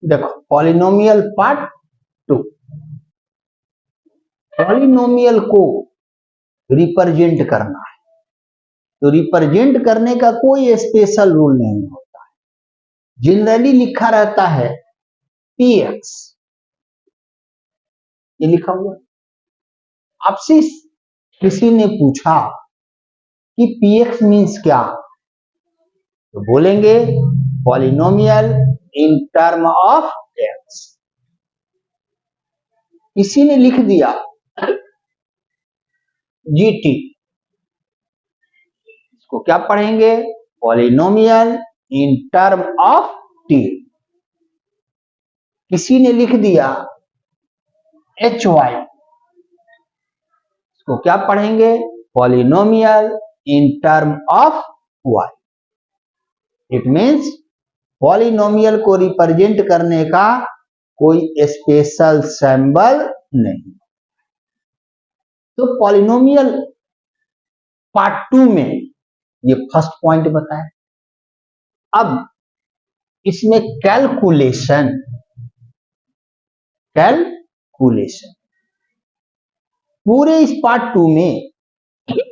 देखो polynomial part 2। Polynomial को represent करना है, तो रिप्रेजेंट करने का कोई स्पेशल रूल नहीं होता है। जनरली लिखा रहता है px, ये लिखा हुआ। आपसे किसी ने पूछा कि px मीन्स क्या, तो बोलेंगे polynomial in term of x। किसी ने लिख दिया gt, इसको क्या पढ़ेंगे, polynomial in term of t। किसी ने लिख दिया hy, इसको क्या पढ़ेंगे, polynomial in term of y। It means polynomial को रिप्रेजेंट करने का कोई स्पेशल सिंबल नहीं। तो पॉलिनोमियल पार्ट 2 में ये फर्स्ट पॉइंट बताया। अब इसमें कैलकुलेशन पूरे इस पार्ट 2 में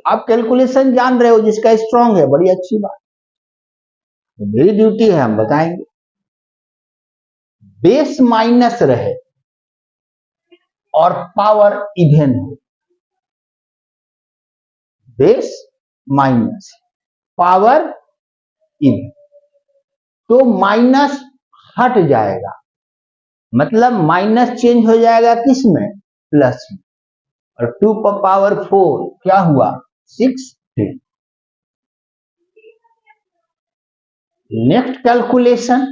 आप कैलकुलेशन जान रहे हो, जिसका स्ट्रांग है, बड़ी अच्छी बात। मेरी ड्यूटी है, हम बताएंगे। बेस माइनस रहे और पावर इवन हो, बेस माइनस पावर इवन, तो माइनस हट जाएगा, मतलब माइनस चेंज हो जाएगा किसमें, प्लस में। और 2 पर पावर 4 क्या हुआ, 16। नेक्स्ट कैलकुलेशन,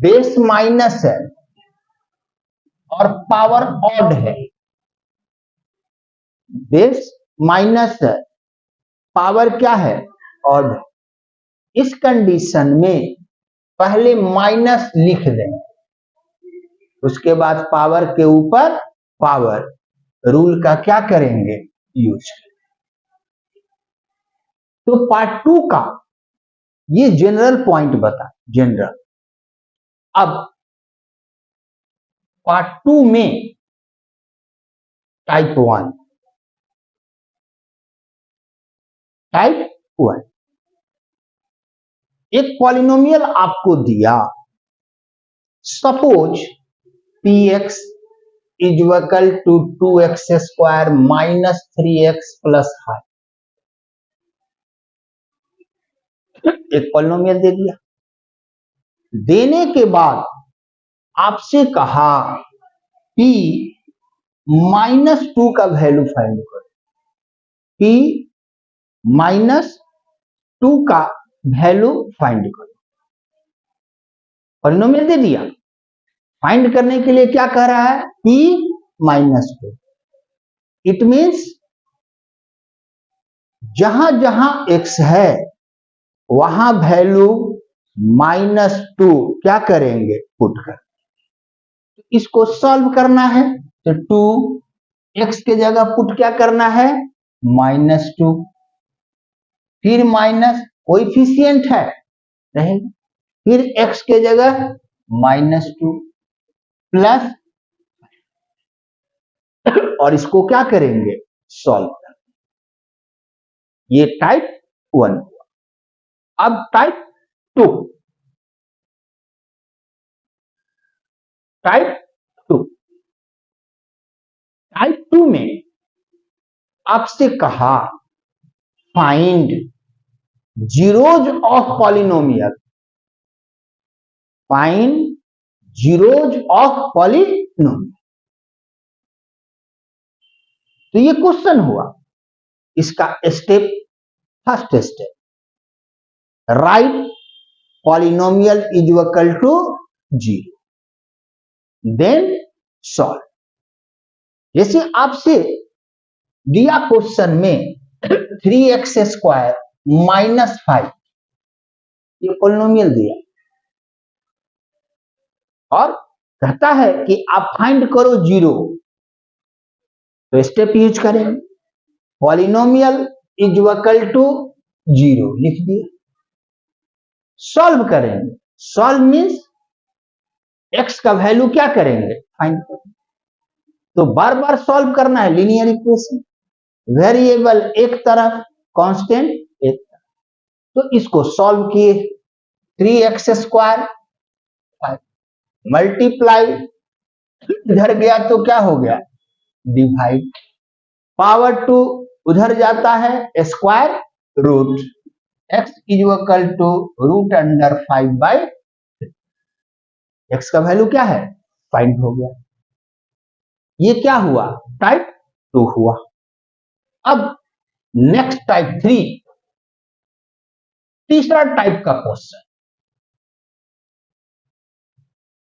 बेस माइनस है और पावर ऑड है, बेस माइनस है, पावर क्या है, ऑड। इस कंडीशन में पहले माइनस लिख दें, उसके बाद पावर के ऊपर पावर, रूल का क्या करेंगे, यूज। तो पार्ट 2 का ये जनरल पॉइंट बता, जनरल। अब पार्ट 2 में टाइप 1, एक पॉलिनोमियल आपको दिया, suppose px is equal to 2x square minus 3x plus 5। एक पॉलिनोमियल दे दिया, देने के बाद आपसे कहा p -2 का वैल्यू फाइंड करो, p -2 का वैल्यू फाइंड करो। पॉलिनोमियल दे दिया, फाइंड करने के लिए क्या कह रहा है, p -2। इट मीन्स जहां जहां x है वहां वैल्यू -2 क्या करेंगे, पुट कर। इसको सॉल्व करना है तो 2x के जगह पुट क्या करना है, -2, फिर माइनस कोएफिशिएंट है रहेगा, फिर x के जगह -2 प्लस, और इसको क्या करेंगे, सॉल्व कर। ये टाइप 1 हुआ। अब टाइप 2, टाइप 2 में आपसे कहा find zeros of polynomial, find zeros of polynomial. तो ये क्वेश्चन हुआ, इसका step, first step, right polynomial is equal to 0, then solve. जैसे आपसे दिया क्वेश्चन में 3x स्क्वायर माइनस 5, ये पॉलिनोमियल दिया और कहता है कि आप फाइंड करो 0, तो स्टेप यूज करेंगे, पॉलिनोमियल इज इक्वल टू 0 लिख दिया, सॉल्व करेंगे। सॉल्व मीन्स x का वैल्यू क्या करेंगे, फाइंड करेंगे। तो बार बार सॉल्व करना है लीनियर इक्वेशन, वेरिएबल एक तरफ, कांस्टेंट एक तरफ। तो इसको सॉल्व किए, 3x² मल्टीप्लाई, इधर गया तो क्या हो गया, डिवाइड, पावर 2 उधर जाता है, square root, x equal to root under 5/3। x का वैल्यू क्या है, फाइंड हो गया। ये क्या हुआ, टाइप 2 हुआ। अब नेक्स्ट टाइप 3, तीसरा टाइप का क्वेश्चन,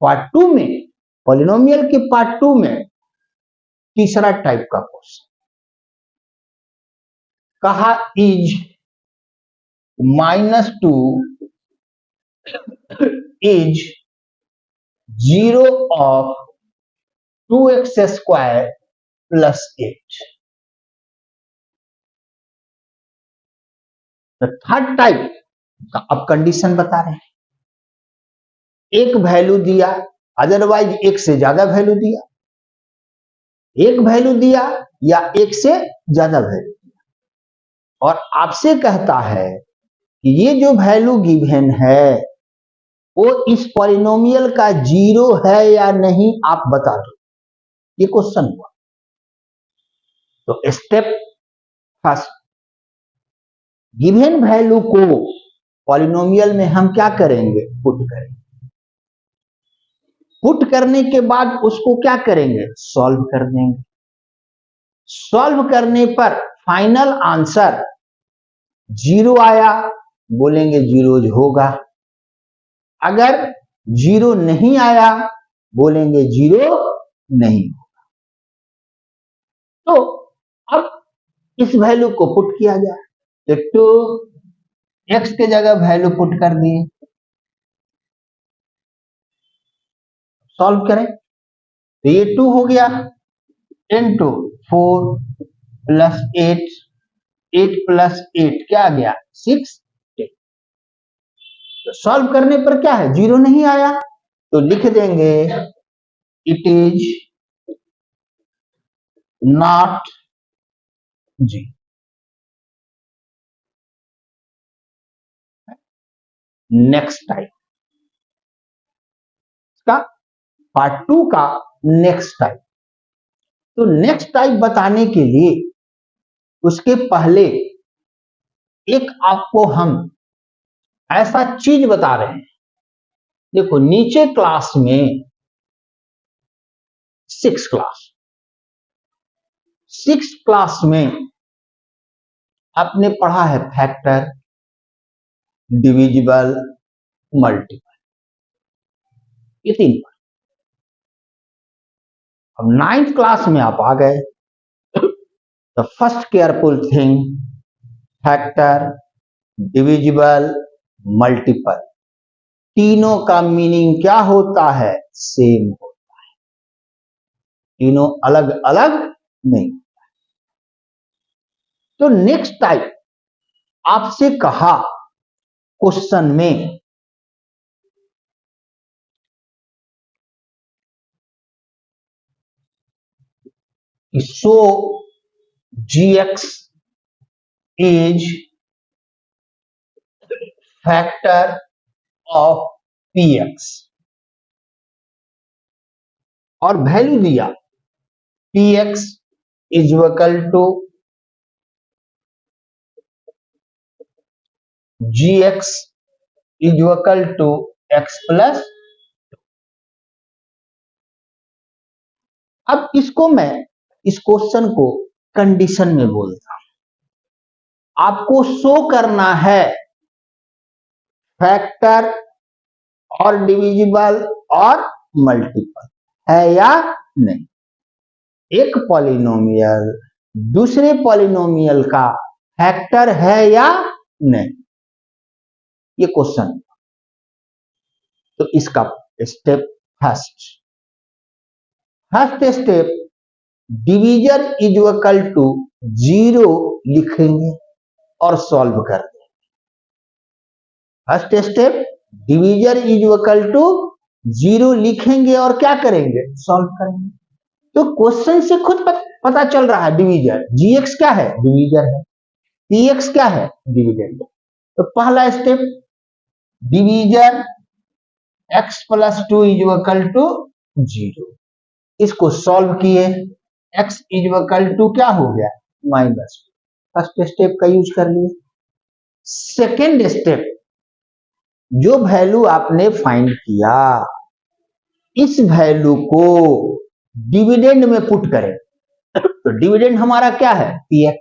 पार्ट 2 में, पॉलिनोमियल के पार्ट 2 में तीसरा टाइप का क्वेश्चन कहा, इज -2 इज 0 ऑफ 2x² + 8। तो थर्ड टाइप का अब कंडीशन बता रहे हैं, एक वैल्यू दिया, अदरवाइज एक से ज्यादा वैल्यू दिया, एक वैल्यू दिया या एक से ज्यादा वैल्यू दिया, और आपसे कहता है कि ये जो वैल्यू गिवन है वो इस पॉलिनोमियल का 0 है या नहीं, आप बता दो। ये क्वेश्चन हुआ। तो स्टेप फर्स्ट, गिवन वैल्यू को पॉलिनोमियल में हम क्या करेंगे, पुट करेंगे। पुट करने के बाद उसको क्या करेंगे, सॉल्व कर देंगे। सॉल्व करने पर फाइनल आंसर 0 आया, बोलेंगे 0 होगा। अगर 0 नहीं आया, बोलेंगे 0 नहीं होगा। तो अब इस वैल्यू को पुट किया जाए, तो 2x के जगह वैल्यू पुट कर दिए, सॉल्व करें तो ये 2 हो गया, इनटू 4 + 8, 8 + 8 क्या आ गया, 6। तो सॉल्व करने पर क्या है, 0 नहीं आया, तो लिख देंगे it is not 0। Next type का, पार्ट 2 का नेक्स्ट टाइप। तो नेक्स्ट टाइप बताने के लिए उसके पहले एक आपको हम ऐसा चीज बता रहे हैं। देखो नीचे क्लास में 6 क्लास में आपने पढ़ा है फैक्टर, डिविजिबल, मल्टीपल, ये 3 बार। अब 9th क्लास में आप आ गए, तो first careful thing, factor, divisible, multiple, तीनों का मीनिंग क्या होता है, सेम होता है, तीनों अलग अलग नहीं। तो नेक्स्ट टाइप आपसे कहा क्वेश्चन में, so gx is factor of px, और वैल्यू दिया px is equal to gx is equal to x +। अब इसको मैं, इस क्वेश्चन को कंडीशन में बोलता हूं। आपको शो करना है फैक्टर और डिविजिबल और मल्टीपल है या नहीं। एक पॉलिनोमियल दूसरे पॉलिनोमियल का फैक्टर है या नहीं, ये क्वेश्चन। तो इसका step first step, divisor is equal to 0 लिखेंगे और सॉल्व कर देंगे। First step, divisor is equal to zero लिखेंगे और क्या करेंगे, सॉल्व करेंगे। तो क्वेश्चन से खुद पता चल रहा है डिवीजर, जीएक्स क्या है, डिवीजर है, पीएक्स क्या है, डिविडेंड। तो पहला step, divisor x plus 2 is equal to 0, इसको सॉल्व किए, x इज इक्वल टू क्या हो गया, -2। फर्स्ट स्टेप का यूज कर लिए। सेकेंड स्टेप, जो वैल्यू आपने फाइंड किया इस वैल्यू को डिविडेंड में पुट करें। तो डिविडेंड हमारा क्या है, px।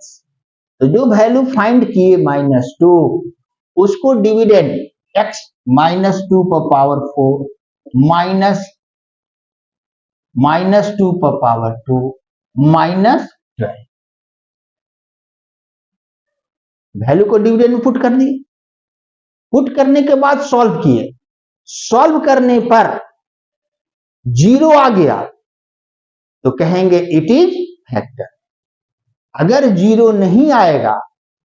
तो जो वैल्यू फाइंड किए -2, उसको डिविडेंड x -2 पर पावर 4 -2 पर पावर 2 -12, वैल्यू को डिविडेंड में पुट कर दिए। पुट करने के बाद सॉल्व किए, सॉल्व करने पर 0 आ गया तो कहेंगे इट इज फैक्टर। अगर 0 नहीं आएगा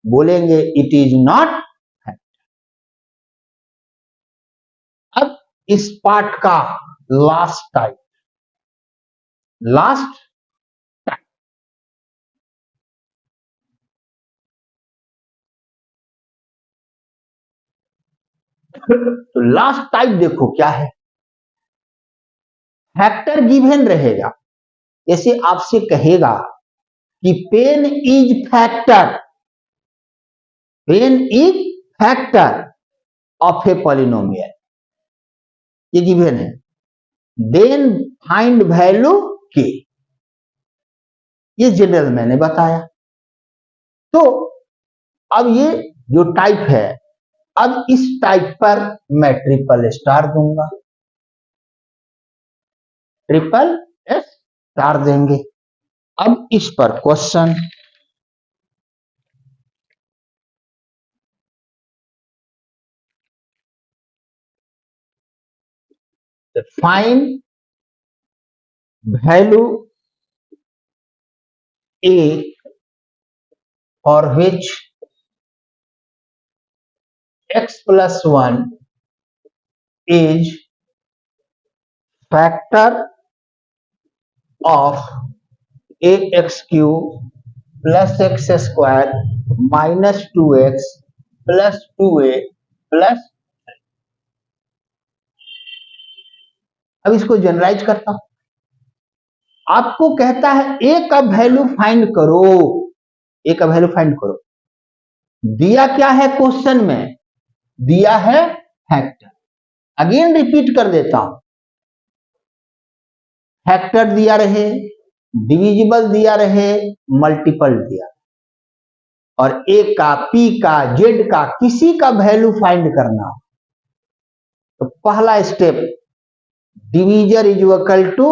बोलेंगे इट इज नॉट फैक्टर। अब इस पार्ट का लास्ट टाइप, तो लास्ट टाइप देखो क्या है। फैक्टर गिवन रहेगा, जैसे आपसे कहेगा कि pen is factor, pen is factor of a polynomial, ये गिवन है। देन फाइंड वैल्यू के, ये जनरल मैंने बताया। तो अब ये जो टाइप है, अब इस टाइप पर मैं ट्रिपल स्टार दूंगा, ट्रिपल स्टार देंगे। अब इस पर question, find value A for which x plus 1 is factor of ax cube plus x square minus 2x plus 2a plus। अब इसको जनरलाइज करता हूं, आपको कहता है a का वैल्यू फाइंड करो, a का वैल्यू फाइंड करो। दिया क्या है क्वेश्चन में, दिया है फैक्टर। अगेन रिपीट कर देता हूं, फैक्टर दिया रहे, डिविजिबल दिया रहे, मल्टीपल दिया, और ए का, पी का, जेड का किसी का वैल्यू फाइंड करना। तो पहला step, divisor is equal to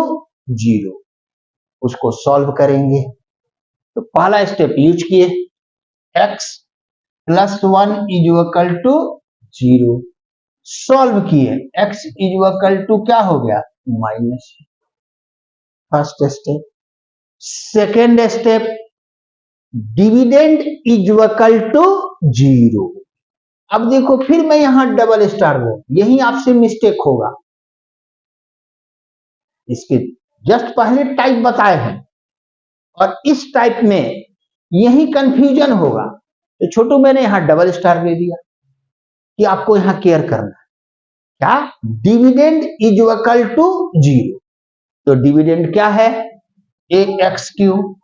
0, उसको सॉल्व करेंगे। तो पहला स्टेप यूज किए, x plus 1 is equal to 0, solve किए, x इज इक्वल टू क्या हो गया, minus. First step. Second step, dividend is equal to 0। अब देखो फिर मैं यहां डबल स्टार दूं, यही आपसे मिस्टेक होगा, इसके जस्ट पहले टाइप बताए हैं और इस टाइप में यही कंफ्यूजन होगा। तो छोटू मैंने यहां डबल स्टार दे दिया कि आपको यहां केयर करना है क्या, डिविडेंड इज इक्वल टू 0। तो डिविडेंड क्या है, A X cube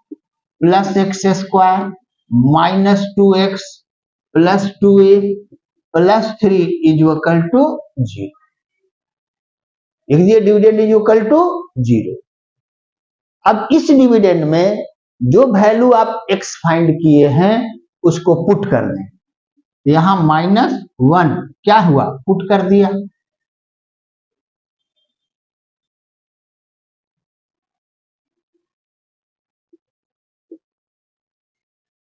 plus X square minus 2x plus 2a plus 3 is equal to 0। लिख दिए डिविडेंड इज इक्वल टू 0। अब इस डिविडेंड में जो वैल्यू आप x फाइंड किए हैं उसको पुट कर दें। यहां -1 क्या हुआ, पुट कर दिया।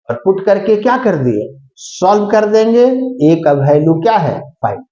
और पुट करके क्या कर दिए, सॉल्व कर देंगे। ए का वैल्यू क्या है, 5।